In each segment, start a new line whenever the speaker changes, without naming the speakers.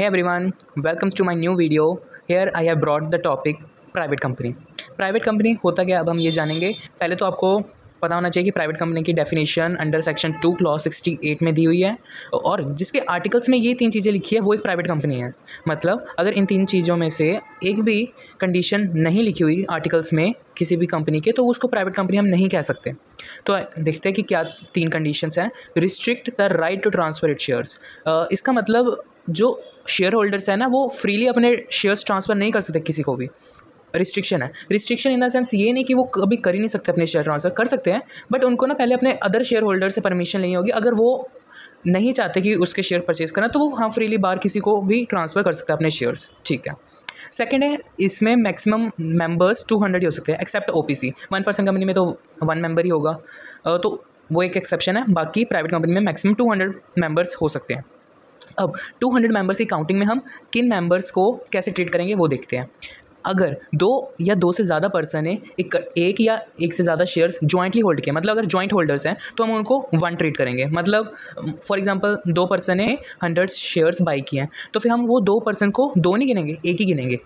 Hey everyone, welcome to my new video. Here I have brought the topic private company. Private company होता क्या, अब हम ये जानेंगे। पहले तो आपको पता होना चाहिए कि प्राइवेट कंपनी की डेफिनेशन अंडर सेक्शन 2 क्लॉज 68 में दी हुई है और जिसके आर्टिकल्स में ये 3 चीज़ें लिखी है वो एक प्राइवेट कंपनी है। मतलब अगर इन 3 चीज़ों में से एक भी कंडीशन नहीं लिखी हुई आर्टिकल्स में किसी भी कंपनी के, तो उसको प्राइवेट कंपनी हम नहीं कह सकते। तो देखते हैं कि क्या 3 कंडीशंस हैं। Restrict the right to transfer it shares. इसका मतलब जो शेयर होल्डर्स है ना, वो फ्रीली अपने शेयर्स ट्रांसफ़र नहीं कर सकते किसी को भी। रिस्ट्रिक्शन है। रिस्ट्रिक्शन इन द सेंस ये नहीं कि वो कभी कर ही नहीं सकते, अपने शेयर ट्रांसफ़र कर सकते हैं, बट उनको ना पहले अपने अदर शेयर होल्डर से परमिशन लेनी होगी। अगर वो नहीं चाहते कि उसके शेयर परचेज़ करना, तो वो हाँ फ्रीली बाहर किसी को भी ट्रांसफ़र कर सकते हैं अपने शेयर्स। ठीक है। सेकेंड है, इसमें मैक्सिमम मेंबर्स 200 ही हो सकते हैं एक्सेप्ट ओपीसी। 1% कंपनी में तो 1 मेंबर ही होगा, तो वो एक एक्सेप्शन है। बाकी प्राइवेट कंपनी में मैक्सिमम 200 मेंबर्स हो सकते हैं। अब 200 मेंबर्स की काउंटिंग में हम किन मेंबर्स को कैसे ट्रीट करेंगे वो देखते हैं। अगर 2 या 2 से ज़्यादा पर्सन ने एक या एक से ज़्यादा शेयर्स जॉइंटली होल्ड किए, मतलब अगर जॉइंट होल्डर्स हैं तो हम उनको 1 ट्रीट करेंगे। मतलब फॉर एग्जांपल 2 पर्सन ने 100 शेयर्स बाई किए हैं, तो फिर हम वो 2 पर्सन को 2 नहीं गिनेंगे, 1 ही गिनेंगे।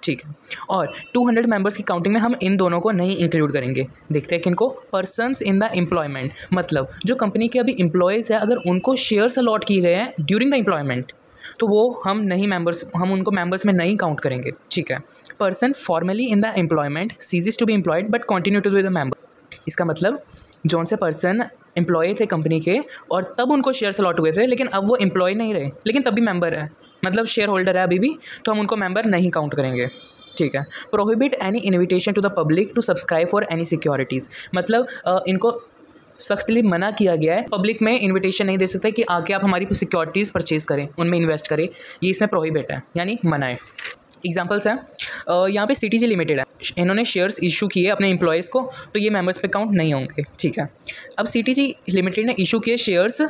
ठीक है। और 200 मेंबर्स की काउंटिंग में हम इन दोनों को नहीं इंक्लूड करेंगे। देखते हैं किनको, पर्सन्स इन द एम्प्लॉयमेंट, मतलब जो कंपनी के अभी एम्प्लॉयज़ है, अगर उनको शेयर्स अलॉट किए गए हैं ड्यूरिंग द एम्प्लॉयमेंट, तो वो हम उनको मेंबर्स में नहीं काउंट करेंगे। ठीक है। Person formally in the employment ceases to be employed but continue to be the member. इसका मतलब जौन से पर्सन एम्प्लॉय थे कंपनी के और तब उनको शेयर्स अलॉट हुए थे, लेकिन अब वो एम्प्लॉय नहीं रहे, लेकिन तब भी मेंबर है, मतलब शेयर होल्डर है अभी भी, तो हम उनको मेंबर नहीं काउंट करेंगे। ठीक है। Prohibit any invitation to the public to subscribe for any securities, मतलब इनको सख्तली मना किया गया है, पब्लिक में इन्विटेशन नहीं दे सकते कि आके आप हमारी सिक्योरिटीज़ परचेज़ करें, उनमें इन्वेस्ट करें, ये इसमें प्रोहिबिट है, यानी मना है। एग्जाम्पल्स हैं, यहाँ पे सीटीजी लिमिटेड है, इन्होंने शेयर्स इशू किए अपने एम्प्लॉयज़ को, तो ये मेंबर्स पे काउंट नहीं होंगे। ठीक है। अब सीटीजी लिमिटेड ने इशू किए शेयर्स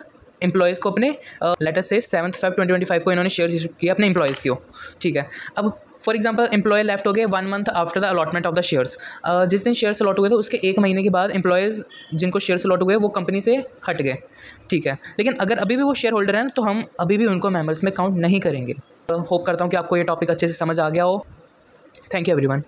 एम्प्लॉयज़ को अपने, लेटर से 7 Feb 2025 को इन्होंने शेयर्स इशू किए अपने एम्प्लॉयज़ को। ठीक है। अब फॉर एग्जाम्पल एम्प्लॉय लेफ्ट हो गए 1 month after the allotment of the shares. जिस दिन शेयर्स अलॉट हुए थे उसके 1 महीने के बाद एम्प्लॉयज़ जिनको शेयर्स अलॉट हुए वो कंपनी से हट गए। ठीक है। लेकिन अगर अभी भी वो शेयर होल्डर हैं तो हम अभी भी उनको मेंबर्स में काउंट नहीं करेंगे। होप करता हूँ कि आपको ये टॉपिक अच्छे से समझ आ गया हो। Thank you everyone.